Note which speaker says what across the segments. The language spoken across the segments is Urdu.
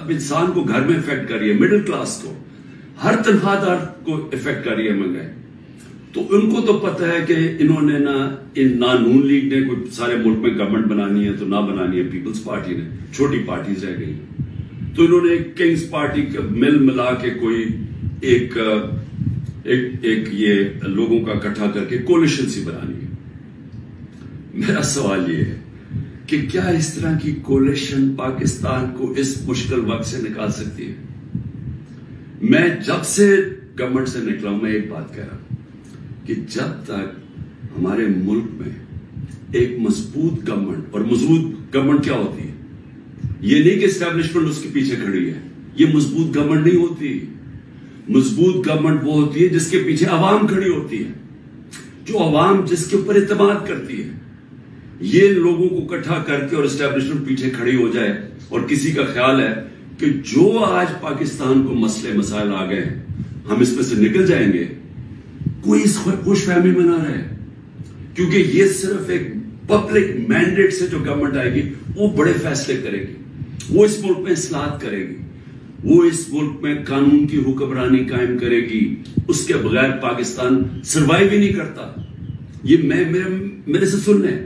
Speaker 1: اب انسان کو گھر میں افیکٹ کر رہی ہے, مڈل کلاس کو, ہر تنخواہ کو افیکٹ کر رہی ہے مہنگائی. تو ان کو تو پتہ ہے کہ انہوں نے نہ نون لیگ نے کوئی سارے ملک میں گورنمنٹ بنانی ہے تو نہ بنانی ہے پیپلز پارٹی نے, چھوٹی پارٹیز رہ گئی. تو انہوں نے کنگز پارٹی کا مل ملا کے کوئی ایک یہ لوگوں کا اکٹھا کر کے کولیشن سی بنانی ہے. میرا سوال یہ ہے کہ کیا اس طرح کی کولیشن پاکستان کو اس مشکل وقت سے نکال سکتی ہے؟ میں جب سے گورنمنٹ سے نکلا ہوں میں ایک بات کہہ رہا ہوں کہ جب تک ہمارے ملک میں ایک مضبوط گورنمنٹ, اور مضبوط گورنمنٹ کیا ہوتی ہے, یہ نہیں کہ اسٹیبلشمنٹ اس کے پیچھے کھڑی ہے, یہ مضبوط گورنمنٹ نہیں ہوتی. مضبوط گورنمنٹ وہ ہوتی ہے جس کے پیچھے عوام کھڑی ہوتی ہے, جو عوام جس کے اوپر اعتماد کرتی ہے. یہ لوگوں کو اکٹھا کر کے اور اسٹیبلشمنٹ پیچھے کھڑی ہو جائے اور کسی کا خیال ہے کہ جو آج پاکستان کو مسئلے مسائل آ گئے ہم اس میں سے نکل جائیں گے, کوئی اس خوش فہمی میں نہ رہے. کیونکہ یہ صرف ایک پبلک مینڈیٹ سے جو گورنمنٹ آئے گی وہ بڑے فیصلے کرے گی, وہ اس ملک میں اصلاحات کرے گی, وہ اس ملک میں قانون کی حکمرانی قائم کرے گی. اس کے بغیر پاکستان سروائیو ہی نہیں کرتا. یہ میرے سے سن لیں,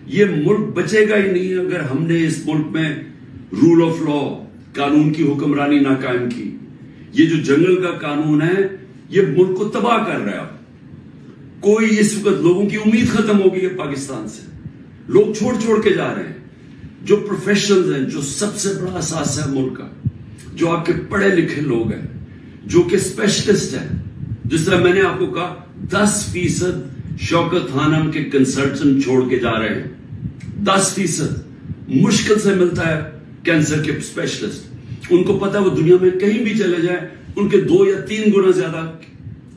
Speaker 1: یہ ملک بچے گا ہی نہیں اگر ہم نے اس ملک میں رول آف لا, قانون کی حکمرانی نہ قائم کی. یہ جو جنگل کا قانون ہے یہ ملک کو تباہ کر رہا ہے. کوئی اس وقت لوگوں کی امید ختم ہو گئی ہے پاکستان سے, لوگ چھوڑ کے جا رہے ہیں. جو پروفیشنلز ہیں, جو سب سے بڑا اثاثہ ہے ملک کا, جو آپ کے پڑھے لکھے لوگ ہیں, جو کہ اسپیشلسٹ ہیں, جس طرح میں نے آپ کو کہا 10% شوکت خانم کے کنسلٹنٹ چھوڑ کے جا رہے ہیں. 10% مشکل سے ملتا ہے کینسر کے اسپیشلسٹ. ان کو پتا ہے وہ دنیا میں کہیں بھی چلے جائیں ان کے 2 یا 3 گنا زیادہ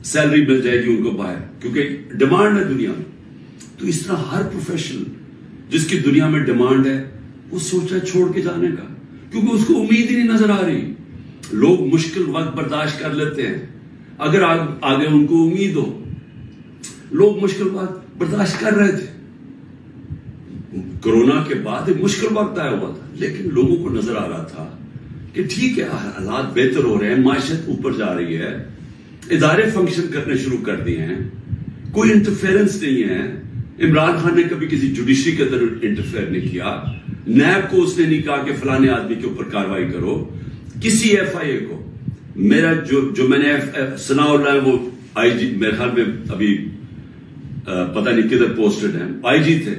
Speaker 1: سیلری مل جائے گی ان کو باہر, کیونکہ ڈیمانڈ ہے دنیا میں. تو اس طرح ہر پروفیشنل جس کی دنیا میں ڈیمانڈ ہے وہ سوچا ہے چھوڑ کے جانے کا, کیونکہ اس کو امید ہی نہیں نظر آ رہی. لوگ مشکل وقت برداشت کر لیتے ہیں اگر آگے ان کو امید ہو. لوگ مشکل وقت برداشت کر رہے تھے, کورونا کے بعد ایک مشکل وقت آیا ہوا تھا, لیکن لوگوں کو نظر آ رہا تھا کہ ٹھیک ہے حالات بہتر ہو رہے ہیں, معیشت اوپر جا رہی ہے, ادارے فنکشن کرنے شروع کر دیے ہیں, کوئی انٹرفیئرنس نہیں ہے. عمران خان نے کبھی کسی جوڈیشری کے اندر انٹرفیئر نہیں کیا. نیب کو اس نے نہیں کہا کہ فلانے آدمی کے اوپر کاروائی کرو. کسی ایف آئی اے کو, میرا جو میں نے ثناء اللہ ہے وہ آئی جی, میرے خیال میں ابھی پتہ نہیں کدھر پوسٹڈ ہیں, آئی جی تھے.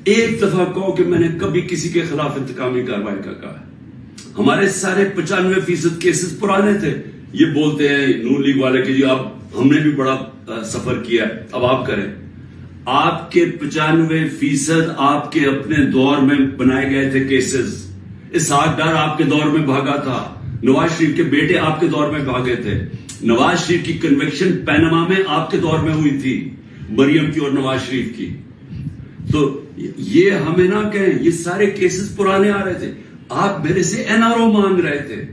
Speaker 1: ایک دفعہ کہو کہ میں نے کبھی کسی کے خلاف انتقامی کاروائی کا کہا. ہمارے سارے 95% کیسز پرانے تھے. یہ بولتے ہیں نون لیگ والے کہ جی اب ہم نے بھی بڑا سفر کیا ہے, اب آپ کریں. آپ کے 95% آپ کے اپنے دور میں بنائے گئے تھے کیسز. اسحاق ڈار آپ کے دور میں بھاگا تھا, نواز شریف کے بیٹے آپ کے دور میں بھاگے تھے. نواز شریف کی کنوکشن پینما میں آپ کے دور میں ہوئی تھی, مریم کی اور نواز شریف کی. تو یہ ہمیں نہ کہیں, یہ سارے کیسز پرانے آ رہے تھے. آپ میرے سے این آر او مانگ رہے تھے,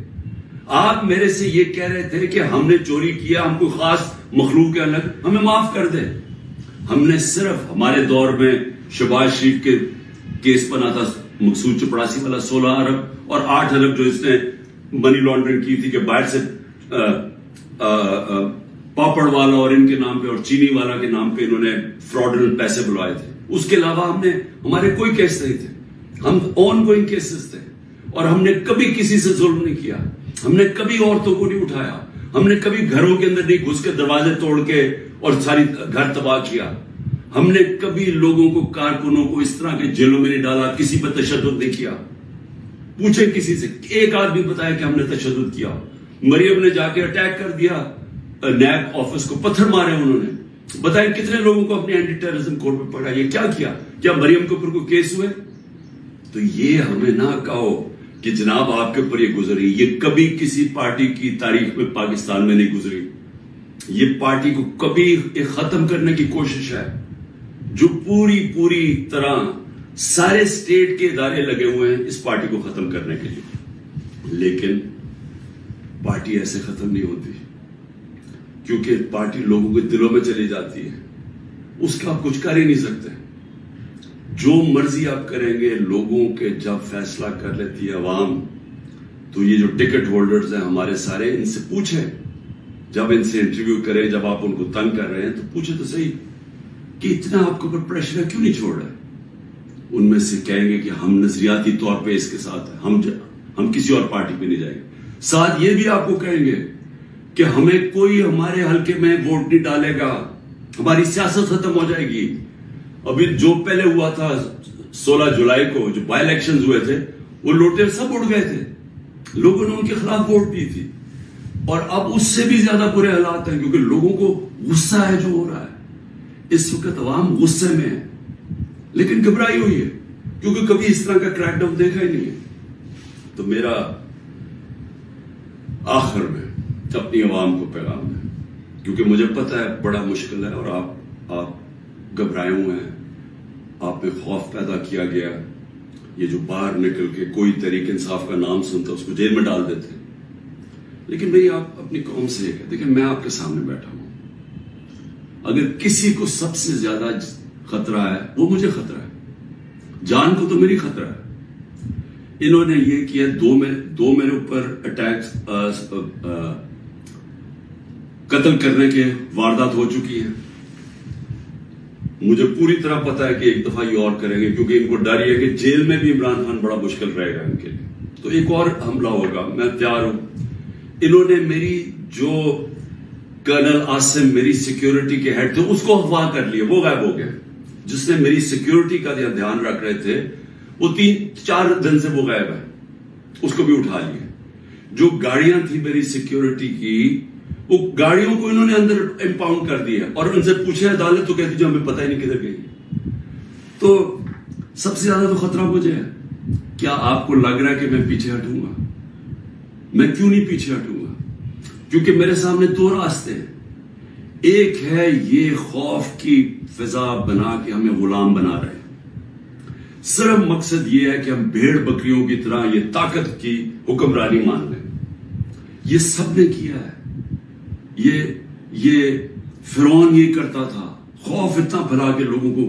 Speaker 1: آپ میرے سے یہ کہہ رہے تھے کہ ہم نے چوری کیا, ہم کوئی خاص مخلوق کے الگ, ہمیں معاف کر دیں. ہم نے صرف ہمارے دور میں شہباز شریف کے کیس بنا تھا مقصود چپڑاسی والا 16 ارب اور 8 ارب جو اس نے منی لانڈرنگ کی تھی کہ باہر سے پاپڑ والا اور ان کے نام پہ اور چینی والا کے نام پہ انہوں نے فراڈنٹ پیسے بلوائے تھے. اس کے علاوہ ہمارے کوئی کیس نہیں تھے. ہم آن گوئنگ کیسز تھے اور ہم نے کبھی کسی سے ظلم نہیں کیا. ہم نے کبھی عورتوں کو نہیں اٹھایا. ہم نے کبھی گھروں کے اندر نہیں گھس کے دروازے توڑ کے اور ساری گھر تباہ کیا. ہم نے کبھی لوگوں کو, کارکنوں کو اس طرح کے جیلوں میں نہیں ڈالا, کسی پر تشدد نہیں کیا. پوچھیں کسی سے, ایک آدمی بتایا کہ ہم نے تشدد کیا. مریم نے جا کے اٹیک کر دیا نیب آفس کو, پتھر مارے انہوں نے. بتائیں کتنے لوگوں کو اپنے اینٹی ٹیررزم کورٹ پہ پڑھا. یہ کیا کیا؟ کیا مریم کے اوپر کوئی کیس ہوئے؟ تو یہ ہمیں نہ کہو کہ جناب آپ کے اوپر یہ گزری. یہ کبھی کسی پارٹی کی تاریخ میں پاکستان میں نہیں گزری. یہ پارٹی کو کبھی ختم کرنے کی کوشش ہے, جو پوری طرح سارے اسٹیٹ کے ادارے لگے ہوئے ہیں اس پارٹی کو ختم کرنے کے لیے. لیکن پارٹی ایسے ختم نہیں ہوتی, کیونکہ پارٹی لوگوں کے دلوں میں چلی جاتی ہے. اس کا آپ کچھ کر ہی نہیں سکتے. جو مرضی آپ کریں گے, لوگوں کے جب فیصلہ کر لیتی ہے عوام, تو یہ جو ٹکٹ ہولڈرز ہیں ہمارے سارے، ان سے پوچھیں، جب ان سے انٹرویو کریں، جب آپ ان کو تنگ کر رہے ہیں تو پوچھیں تو صحیح کہ اتنا آپ کے اوپر پریشر ہے، کیوں نہیں چھوڑ رہے؟ ان میں سے کہیں گے کہ ہم نظریاتی طور پہ اس کے ساتھ ہیں، ہم کسی اور پارٹی پہ نہیں جائیں گے۔ ساتھ یہ بھی آپ کو کہیں گے کہ ہمیں کوئی ہمارے حلقے میں ووٹ نہیں ڈالے گا، ہماری سیاست ختم ہو جائے گی۔ ابھی جو پہلے ہوا تھا 16 جولائی کو جو بائی الیکشنز ہوئے تھے، وہ لوٹے سب اڑ گئے تھے، لوگوں نے ان کے خلاف ووٹ دی تھی، اور اب اس سے بھی زیادہ برے حالات ہیں کیونکہ لوگوں کو غصہ ہے جو ہو رہا ہے۔ اس وقت عوام غصے میں ہے لیکن گھبرائی ہوئی ہے کیونکہ کبھی اس طرح کا کریک ڈاؤن دیکھا ہی نہیں ہے۔ تو میرا آخر میں اپنی عوام کو پیغام ہے، کیونکہ مجھے پتا ہے بڑا مشکل ہے اور آپ گھبرائے ہوئے ہیں، آپ میں خوف پیدا کیا گیا، یہ جو باہر نکل کے کوئی تحریک انصاف کا نام سنتا اس کو جیل میں ڈال دیتے۔ لیکن بھئی آپ اپنی قوم سے یہ دیکھیں، میں آپ کے سامنے بیٹھا ہوں، اگر کسی کو سب سے زیادہ خطرہ ہے وہ مجھے خطرہ ہے، جان کو تو میری خطرہ ہے۔ انہوں نے یہ کیا، دو میرے اوپر اٹیک، قتل کرنے کے واردات ہو چکی ہیں، مجھے پوری طرح پتا ہے کہ ایک دفعہ یہ اور کریں گے کیونکہ ان کو ڈر یہ ہے کہ جیل میں بھی عمران خان بڑا مشکل رہے گا ان کے لیے، تو ایک اور حملہ ہوگا، میں تیار ہوں۔ انہوں نے میری جو کرنل عاصم میری سیکیورٹی کے ہیڈ تھے اس کو اغوا کر لیا، وہ غائب ہو گئے، جس نے میری سیکیورٹی کا دھیان رکھ رہے تھے وہ 3-4 دن سے وہ غائب ہے، اس کو بھی اٹھا لیا۔ جو گاڑیاں تھی میری سیکیورٹی کی، وہ گاڑیوں کو انہوں نے اندر امپاؤنڈ کر دیا اور ان سے پوچھے عدالت تو کہتی جو ہمیں پتہ ہی نہیں کدھر گئی۔ تو سب سے زیادہ تو خطرہ مجھے ہے۔ کیا آپ کو لگ رہا ہے کہ میں پیچھے ہٹوں گا؟ میں کیوں نہیں پیچھے ہٹوں گا؟ کیونکہ میرے سامنے 2 راستے ہیں، ایک ہے یہ خوف کی فضا بنا کے ہمیں غلام بنا رہے ہیں، صرف مقصد یہ ہے کہ ہم بھیڑ بکریوں کی طرح یہ طاقت کی حکمرانی مان لیں۔ یہ سب نے کیا ہے، یہ فرعون یہ کرتا تھا، خوف اتنا پھیلا کے لوگوں کو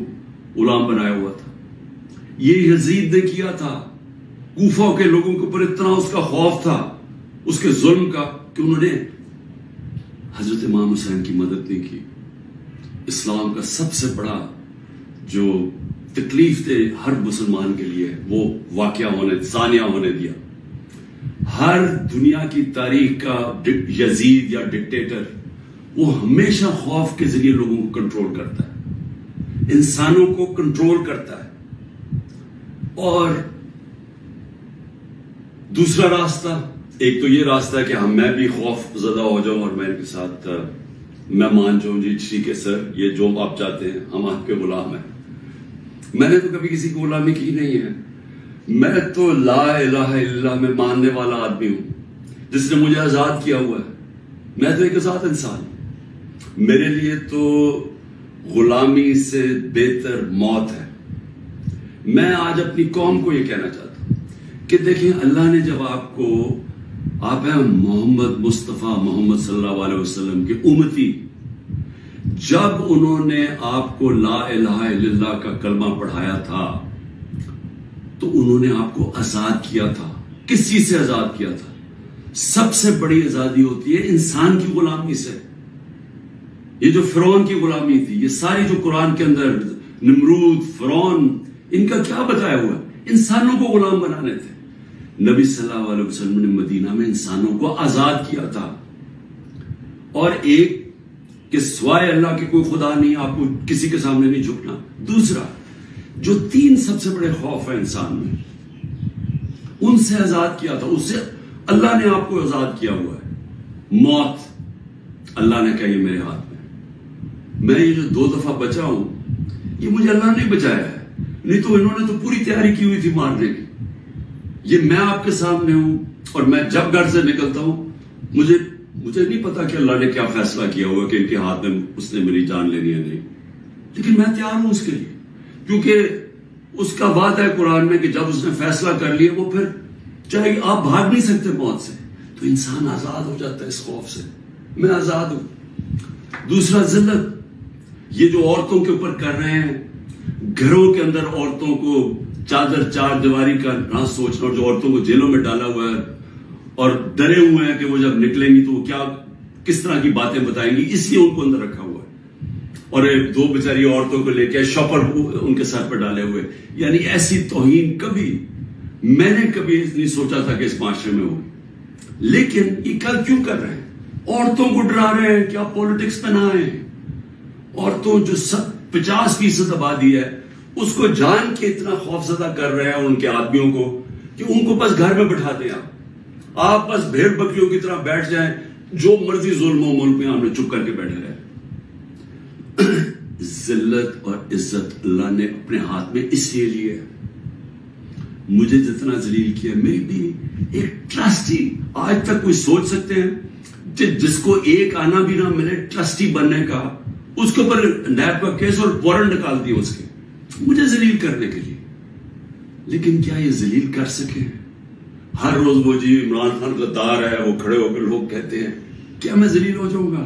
Speaker 1: غلام بنایا ہوا تھا۔ یہ یزید نے کیا تھا، کوفہ کے لوگوں کے اوپر اتنا اس کا خوف تھا اس کے ظلم کا کہ انہوں نے حضرت امام حسین کی مدد نہیں کی۔ اسلام کا سب سے بڑا جو تکلیف تھے ہر مسلمان کے لیے وہ واقعہ ثانیہ ہونے دیا۔ ہر دنیا کی تاریخ کا یزید یا ڈکٹیٹر وہ ہمیشہ خوف کے ذریعے لوگوں کو کنٹرول کرتا ہے، انسانوں کو کنٹرول کرتا ہے۔ اور دوسرا راستہ، ایک تو یہ راستہ ہے کہ میں بھی خوف زدہ ہو جاؤں اور میں ان کے ساتھ میں مان جاؤں، جی ٹھیک ہے سر، یہ جو آپ چاہتے ہیں، ہم آپ کے غلام ہیں۔ میں نے تو کبھی کسی کی غلامی کی نہیں ہے، میں تو لا الہ الا اللہ میں ماننے والا آدمی ہوں جس نے مجھے آزاد کیا ہوا ہے۔ میں تو ایک آزاد انسان ہوں، میرے لیے تو غلامی سے بہتر موت ہے۔ میں آج اپنی قوم کو یہ کہنا چاہتا ہوں کہ دیکھیں، اللہ نے جب آپ ہیں محمد مصطفیٰ محمد صلی اللہ علیہ وسلم کے امتی، جب انہوں نے آپ کو لا الہ الا اللہ کا کلمہ پڑھایا تھا تو انہوں نے آپ کو آزاد کیا تھا۔ کس چیز سے آزاد کیا تھا؟ سب سے بڑی آزادی ہوتی ہے انسان کی غلامی سے۔ یہ جو فرعون کی غلامی تھی، یہ ساری جو قرآن کے اندر نمرود، فرعون، ان کا کیا بتایا ہوا ہے؟ انسانوں کو غلام بنانے تھے۔ نبی صلی اللہ علیہ وسلم نے مدینہ میں انسانوں کو آزاد کیا تھا، اور ایک کہ سوائے اللہ کے کوئی خدا نہیں، آپ کو کسی کے سامنے نہیں جھکنا۔ دوسرا، جو 3 سب سے بڑے خوف ہیں انسان میں، ان سے آزاد کیا تھا، اس سے اللہ نے آپ کو آزاد کیا ہوا ہے۔ موت، اللہ نے کہا یہ میرے ہاتھ میں یہ جو 2 دفعہ بچا ہوں، یہ مجھے اللہ نے بچایا ہے، نہیں تو انہوں نے تو پوری تیاری کی ہوئی تھی مارنے کی۔ یہ میں آپ کے سامنے ہوں، اور میں جب گھر سے نکلتا ہوں مجھے نہیں پتا کہ اللہ نے کیا فیصلہ کیا ہوا کہ ان کے ہاتھ میں اس نے میری جان لینی ہے نہیں، لیکن میں تیار ہوں اس کے لیے، کیونکہ اس کا وعدہ ہے قرآن میں کہ جب اس نے فیصلہ کر لیا، وہ پھر چاہے آپ بھاگ نہیں سکتے موت سے، تو انسان آزاد ہو جاتا ہے اس خوف سے۔ میں آزاد ہوں۔ دوسرا، ذلت، یہ جو عورتوں کے اوپر کر رہے ہیں، گھروں کے اندر عورتوں کو چادر 4 دیواری کا نہ سوچنا، اور جو عورتوں کو جیلوں میں ڈالا ہوا ہے، اور ڈرے ہوئے ہیں کہ وہ جب نکلیں گی تو وہ کس طرح کی باتیں بتائیں گی، اس لیے ان کو اندر رکھا ہوا ہے، اور 2 بیچاری عورتوں کو لے کے شاپر ان کے سر پر ڈالے ہوئے. یعنی ایسی توہین میں نے کبھی نہیں سوچا تھا کہ اس معاشرے میں ہوگی. لیکن یہ کل کیوں کر رہے ہیں؟ عورتوں کو ڈرا رہے ہیں کہ آپ پولیٹکس میں نہ آئیں. عورتوں جو 50% آبادی ہے اس کو جان کے اتنا خوفزدہ کر رہے ہیں ان کے آدمیوں کو کہ ان کو بس گھر میں بٹھا دیں. آپ بس بھیڑ بکریوں کی طرح بیٹھ جائیں، جو مرضی ظلم و ملک میں ہم نے چپ کر کے بیٹھے رہے. ذلت اور عزت اللہ نے اپنے ہاتھ میں اس لیے لی ہے. مجھے جتنا ذلیل کیا، میری بھی ایک ٹرسٹی، آج تک کوئی سوچ سکتے ہیں جس کو ایک آنا بھی نہ ملے ٹرسٹی بننے کا، اس کے اوپر نیب کا کیس اور وارنٹ نکال دیے اس کے، مجھے ذلیل کرنے کے لیے. لیکن کیا یہ ذلیل کر سکے؟ ہر روز وہ جی عمران خان غدار ہے، وہ کھڑے ہو کے لوگ کہتے ہیں، کیا میں ذلیل ہو جاؤں گا؟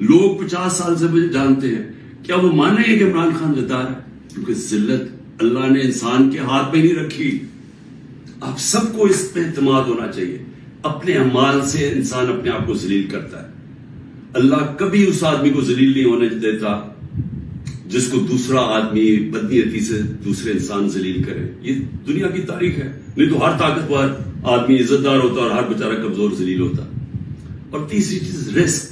Speaker 1: لوگ 50 سال سے مجھے جانتے ہیں، کیا وہ مانیں گے کہ عمران خان غدار ہے؟ کیونکہ ذلت اللہ نے انسان کے ہاتھ میں نہیں رکھی. آپ سب کو اس پہ اعتماد ہونا چاہیے. اپنے اعمال سے انسان اپنے آپ کو ذلیل کرتا ہے. اللہ کبھی اس آدمی کو ذلیل نہیں ہونے دیتا جس کو دوسرا آدمی بدنیتی سے دوسرے انسان ذلیل کرے. یہ دنیا کی تاریخ ہے. نہیں تو ہر طاقتور آدمی عزت دار ہوتا اور ہر بیچارہ کمزور ذلیل ہوتا. اور تیسری چیز رزق.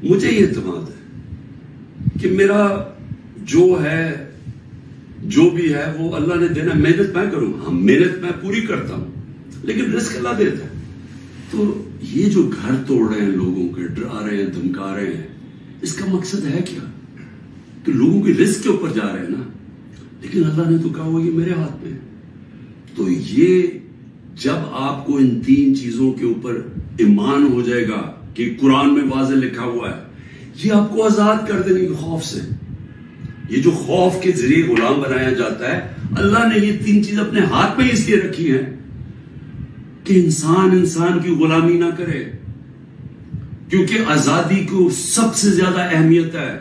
Speaker 1: مجھے یہ اعتماد ہے کہ میرا جو بھی ہے وہ اللہ نے دینا. محنت میں کروں، محنت میں پوری کرتا ہوں، لیکن رزق اللہ دیتا ہے. تو یہ جو گھر توڑ رہے ہیں، لوگوں کے ڈرا رہے ہیں، دھمکا رہے ہیں، اس کا مقصد ہے کیا؟ کہ لوگوں کی رزق کے اوپر جا رہے ہیں نا. لیکن اللہ نے تو کہا وہ یہ میرے ہاتھ میں. تو یہ جب آپ کو ان 3 چیزوں کے اوپر ایمان ہو جائے گا کہ قرآن میں واضح لکھا ہوا ہے، یہ آپ کو آزاد کر دیں گے خوف سے. یہ جو خوف کے ذریعے غلام بنایا جاتا ہے، اللہ نے یہ 3 چیز اپنے ہاتھ میں اس لیے رکھی ہیں کہ انسان کی غلامی نہ کرے. کیونکہ آزادی کو سب سے زیادہ اہمیت ہے.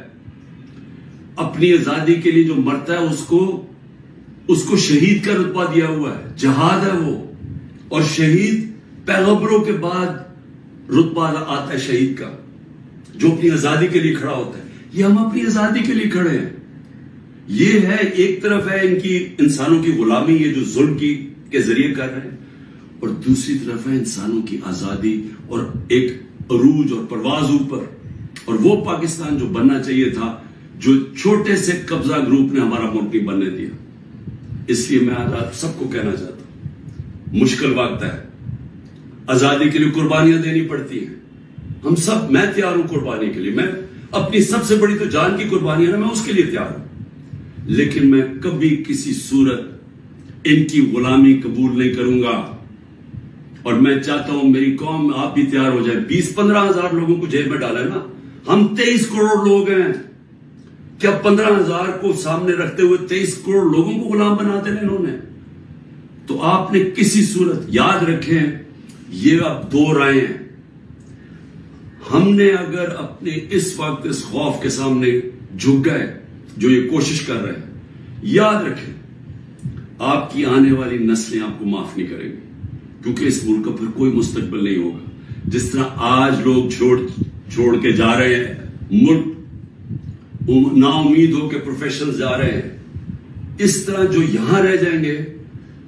Speaker 1: اپنی آزادی کے لیے جو مرتا ہے اس کو شہید کا رتبہ دیا ہوا ہے. جہاد ہے وہ. اور شہید پیغمبروں کے بعد رتبہ آتا ہے شہید کا، جو اپنی آزادی کے لیے کھڑا ہوتا ہے. یہ ہم اپنی آزادی کے لیے کھڑے ہیں. یہ ہے ایک طرف ہے ان کی انسانوں کی غلامی، یہ جو ظلم کے ذریعے کر رہے ہیں، اور دوسری طرف ہے انسانوں کی آزادی اور ایک عروج اور پرواز اوپر. اور وہ پاکستان جو بننا چاہیے تھا، جو چھوٹے سے قبضہ گروپ نے ہمارا ملک نہیں بننے دیا. اس لیے میں آج آپ سب کو کہنا چاہتا ہوں، مشکل وقت ہے، آزادی کے لیے قربانیاں دینی پڑتی ہیں. ہم سب، میں تیار ہوں قربانی کے لیے. میں اپنی سب سے بڑی تو جان کی قربانی ہے نا، میں اس کے لیے تیار ہوں. لیکن میں کبھی کسی صورت ان کی غلامی قبول نہیں کروں گا. اور میں چاہتا ہوں میری قوم، آپ بھی تیار ہو جائیں. 20-15 ہزار لوگوں کو جیل میں ڈالے نا. ہم 23 کروڑ لوگ ہیں. کیا 15 ہزار کو سامنے رکھتے ہوئے 23 کروڑ لوگوں کو غلام بنا دینا انہوں نے؟ تو آپ نے کسی صورت یاد رکھیں، یہ اب 2 رائے ہیں. ہم نے اگر اپنے اس وقت اس خوف کے سامنے جھک گئے جو یہ کوشش کر رہے ہیں، یاد رکھیں آپ کی آنے والی نسلیں آپ کو معاف نہیں کریں گی. کیونکہ اس ملک کا پھر کوئی مستقبل نہیں ہوگا. جس طرح آج لوگ چھوڑ کے جا رہے ہیں ملک، نا امید ہو کے پروفیشنل جا رہے ہیں، اس طرح جو یہاں رہ جائیں گے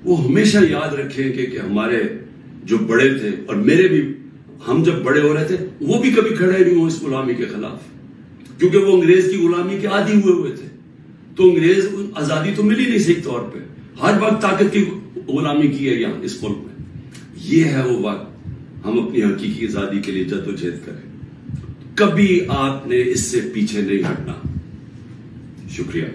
Speaker 1: وہ ہمیشہ یاد رکھیں کہ ہمارے جو بڑے تھے، اور میرے بھی، ہم جب بڑے ہو رہے تھے وہ بھی کبھی کھڑے نہیں ہوں اس غلامی کے خلاف. کیونکہ وہ انگریز کی غلامی کے عادی ہوئے تھے. تو انگریز آزادی تو ملی نہیں صحیح طور پہ، ہر وقت طاقت کی غلامی کی ہے یہاں اس ملک میں. یہ ہے وہ وقت ہم اپنی حقیقی آزادی کے لیے جدوجہد کریں. کبھی آپ نے اس سے پیچھے نہیں ہٹنا. شکریہ.